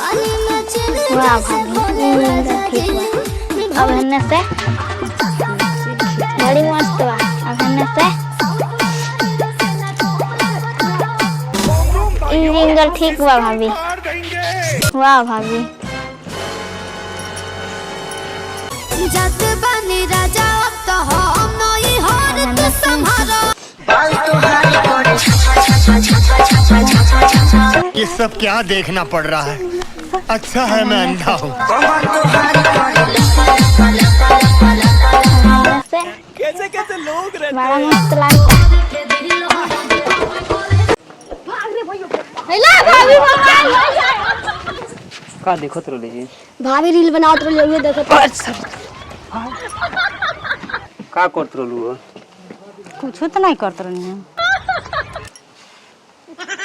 वाह भाभी अब हन्ने से बड़ी मस्त बा। अब हन्ने से रिंगल ठीक बा भाभी। वाह भाभी जत बनी राजा तो हम नहीं हार तू संभारो। ये सब क्या देखना पड़ रहा है? अच्छा है मैं अंधा हूँ। कैसे कैसे लोग रहते हैं। बड़ा मस्त लगता है। का देखत रहले जी? भाभी रील बनावत रहले देखत। अच्छा का करत रहलू? कुछ तो नहीं करत रहनी।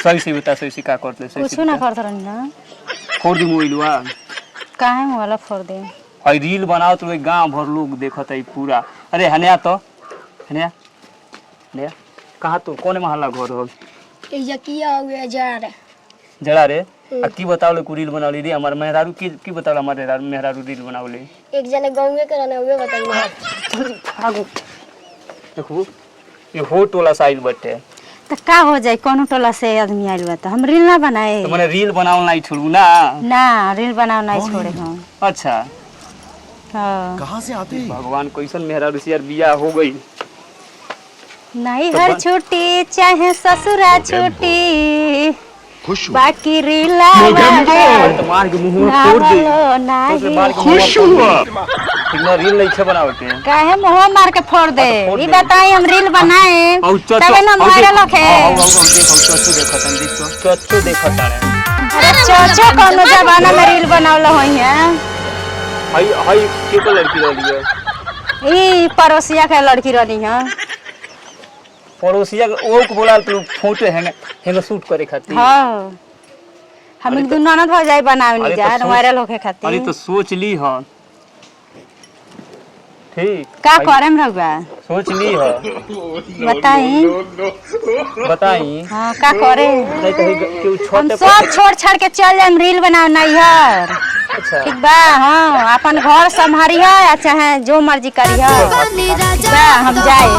सही से बता, सही से का करत ले? कुछ ना करत रहनी ना। फोड़ दी मोबाइलवा। काहे मोबाइल फोड़ दे? हई रील बनावत रहे, गांव भर लोग देखत है पूरा। अरे हनिया तो हनिया हनिया कहाँ तो कौन मोहल्ला घर हो? यकिया हुए जा रे जड़ा रे आ की बतावले को रील बनावली रे? हमार मेहरारू की बतावला? हमार मेहरारू रील बनावले एक जने गांव के रहने हुए बताइए। देखो ये हो टोला साइड बटे तो का हो जाए? कौन टोला से आदमी आइल बा तो हम रील ना बनाए? तो मैंने रील बनावल नहीं छोड़ू ना। ना रील बनाओ नहीं छोड़े हम। अच्छा हाँ कहाँ से आते हैं? भगवान कैसन मेहरारू से यार बियाह हो गई। नहीं हर छुट्टी चाहे ससुरा छुट्टी बाकी रीला तो मार के मुंह में फोड़ दे। तो मार के मुंह में फोड़ दे। इतना रील नहीं छे बनावते काहे मुंह मार के फोड़ दे? ई बताई हम रील बनाए तबे ना वायरल होखे। चच्चो देखत है। अरे चोचो कोनो जमाना में रील बनावल होई है। हई के को लड़की रहली है? ई पड़ोसिया के लड़की रहली है। पड़ोसिया ओ को बोला तू फोटो हैंगे शूट करे खातिर। हां हम एक दुना न हो जाए बनावे नहीं जा वायरल होके खातिर। अरे तो सोच ली ह ठीक का करम रहुआ? सोच ली ह बताई बताई। हां का करे? नहीं तो केहू हम छोटे सब छोड़ छाड़ के चल जाम रील बनाव नहीं यार। अच्छा ठीक बा। हां अपन घर संभारी है चाहे जो मर्जी करी है। बा हम जाए।